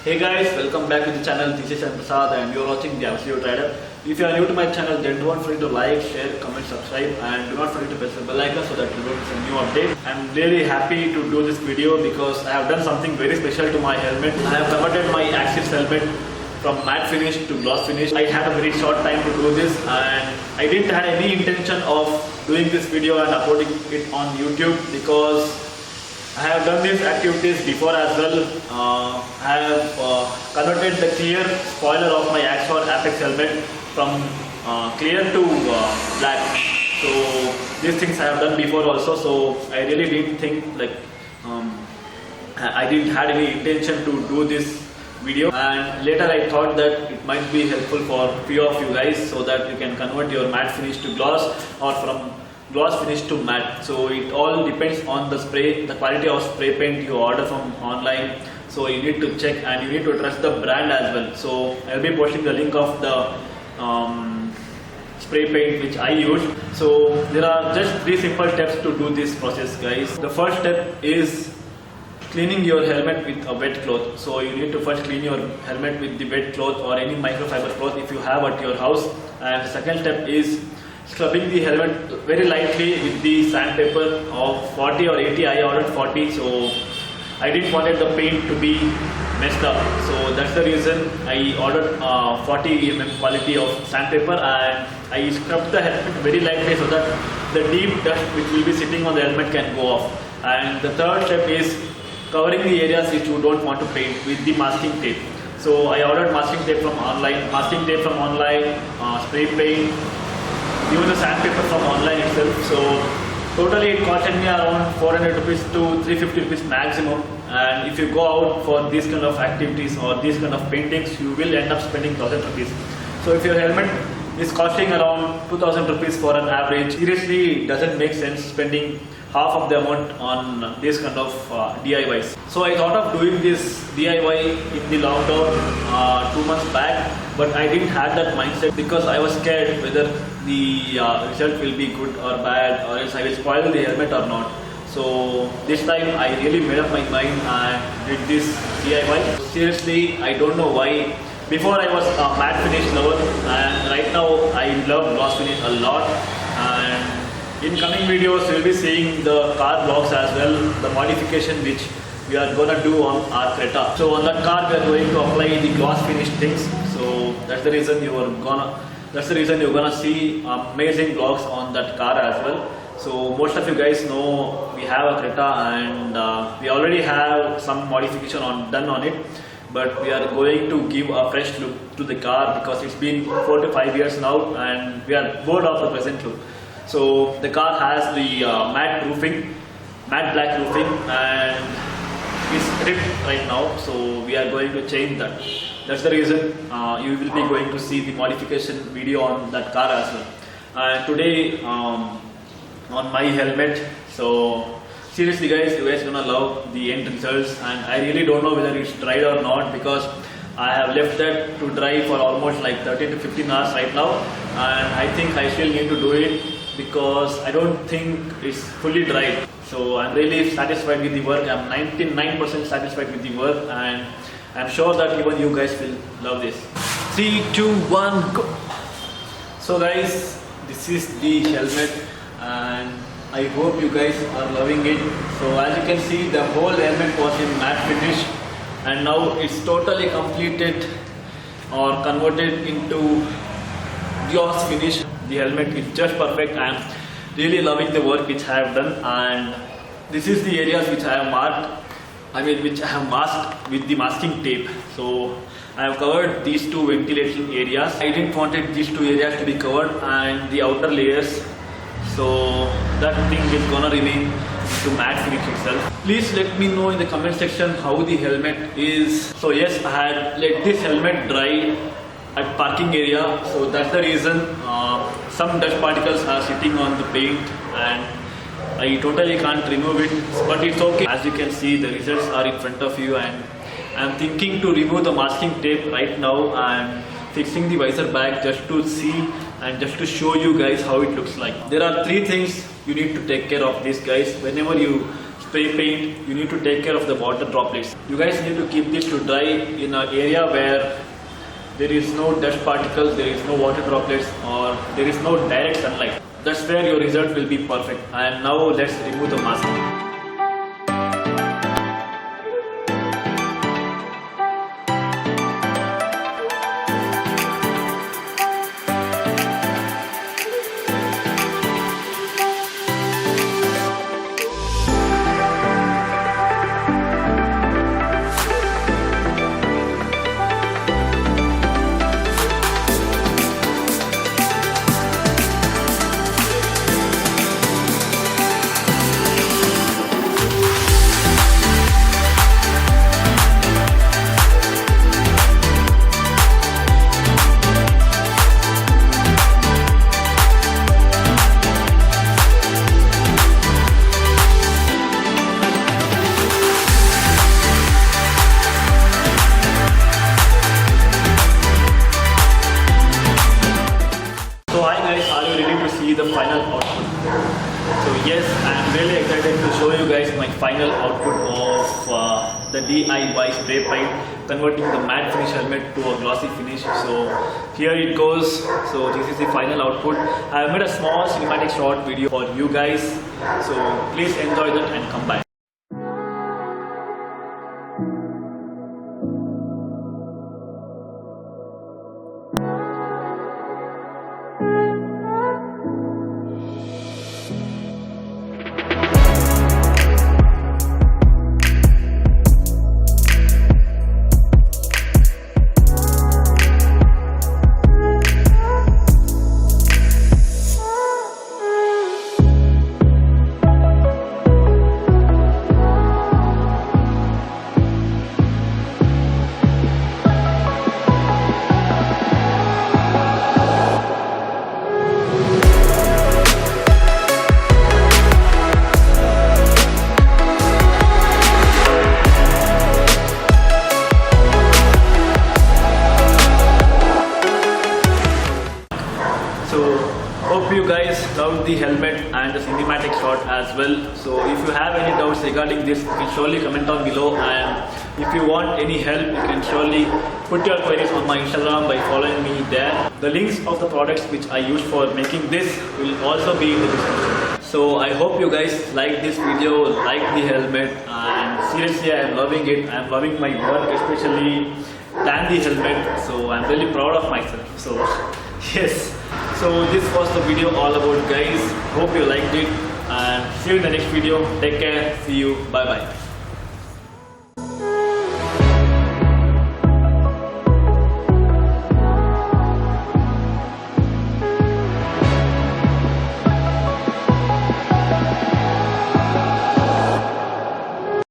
Hey guys, welcome back to the channel. This is Prasad and you are watching the Absolute Rider. If you are new to my channel, then don't forget to like, share, comment, subscribe, and do not forget to press the bell icon so that you don't miss a new update. I am really happy to do this video because I have done something very special to my helmet. I have converted my AXXIS helmet from matte finish to gloss finish. I had a very short time to do this and I didn't have any intention of doing this video and uploading it on YouTube because I have done these activities before as well. I have converted the clear spoiler of my AXXIS helmet from clear to black. So these things I have done before also. So I really didn't think I didn't have any intention to do this video. And later I thought that it might be helpful for few of you guys so that you can convert your matte finish to gloss or from gloss finish to matte. So it all depends on the spray, the quality of spray paint you order from online. So you need to check and you need to trust the brand as well. So I'll be posting the link of the spray paint which I use. So there are just 3 simple steps to do this process, guys. The first step is cleaning your helmet with a wet cloth. So you need to first clean your helmet with the wet cloth or any microfiber cloth if you have at your house. And the second step is scrubbing the helmet very lightly with the sandpaper of 40 or 80. I ordered 40, so I didn't want the paint to be messed up. So that's the reason I ordered 40 mm quality of sandpaper and I scrubbed the helmet very lightly so that the deep dust which will be sitting on the helmet can go off. And the third step is covering the areas which you don't want to paint with the masking tape. So I ordered masking tape from online, spray paint, even the sandpaper from online itself. So totally it costed me around 400 rupees to 350 rupees maximum. And if you go out for these kind of activities or these kind of paintings, you will end up spending 1000 rupees. So if your helmet is costing around 2000 rupees for an average, seriously it doesn't make sense spending half of the amount on this kind of DIYs. So I thought of doing this DIY in the lockdown 2 months back, but I didn't have that mindset because I was scared whether the result will be good or bad, or else I will spoil the helmet or not. So this time I really made up my mind and did this DIY. Seriously, I don't know why. Before I was a matte finish lover and right now I love gloss finish a lot. And in coming videos, we will be seeing the car vlogs as well, the modification which we are gonna do on our Creta. So on that car, we are going to apply the gloss finish things. So that's the reason you're gonna see amazing vlogs on that car as well. So most of you guys know we have a Creta and we already have some modification done on it. But we are going to give a fresh look to the car because it's been 4 to 5 years now and we are bored of the present look. So the car has the matte black roofing, and it's ripped right now. So we are going to change that. That's the reason you will be going to see the modification video on that car as well. And today on my helmet. So seriously guys, you guys gonna love the end results, and I really don't know whether it's dried or not because I have left that to dry for almost like 13 to 15 hours right now, and I think I still need to do it because I don't think it's fully dried. So I'm really satisfied with the work. I'm 99% satisfied with the work, and I'm sure that even you guys will love this. 3, 2, 1, go! So guys, this is the helmet and I hope you guys are loving it. So as you can see, the whole helmet was in matte finish and now it's totally completed or converted into gloss finish. The helmet is just perfect. I am really loving the work which I have done, and this is the areas which I have marked, which I have masked with the masking tape. So I have covered these 2 ventilation areas. I didn't wanted these 2 areas to be covered and the outer layers. So that thing is gonna remain to matte finish itself. Please let me know in the comment section how the helmet is. So yes, I had let this helmet dry at parking area. So that's the reason some dust particles are sitting on the paint and I totally can't remove it, but it's okay. As you can see, the results are in front of you, and I'm thinking to remove the masking tape right now and fixing the visor back just to see and just to show you guys how it looks like. There are 3 things you need to take care of this, guys. Whenever you spray paint, you need to take care of the water droplets. You guys need to keep this to dry in an area where there is no dust particles, there is no water droplets, or there is no direct sunlight. That's where your result will be perfect. And now let's remove the mask. So hi guys, are you ready to see the final output? So yes, I am really excited to show you guys my final output of the DIY spray paint, converting the matte finish helmet to a glossy finish. So here it goes. So this is the final output. I have made a small cinematic short video for you guys. So please enjoy that and come back. Hope you guys loved the helmet and the cinematic shot as well. So if you have any doubts regarding this, you can surely comment down below, and if you want any help, you can surely put your queries on my Instagram by following me there. The links of the products which I used for making this will also be in the description. So I hope you guys like this video, like the helmet, and seriously I am loving it. I am loving my work, especially than the helmet. So I am really proud of myself. So yes. So this was the video all about, guys. Hope you liked it, and see you in the next video. Take care. See you. Bye bye.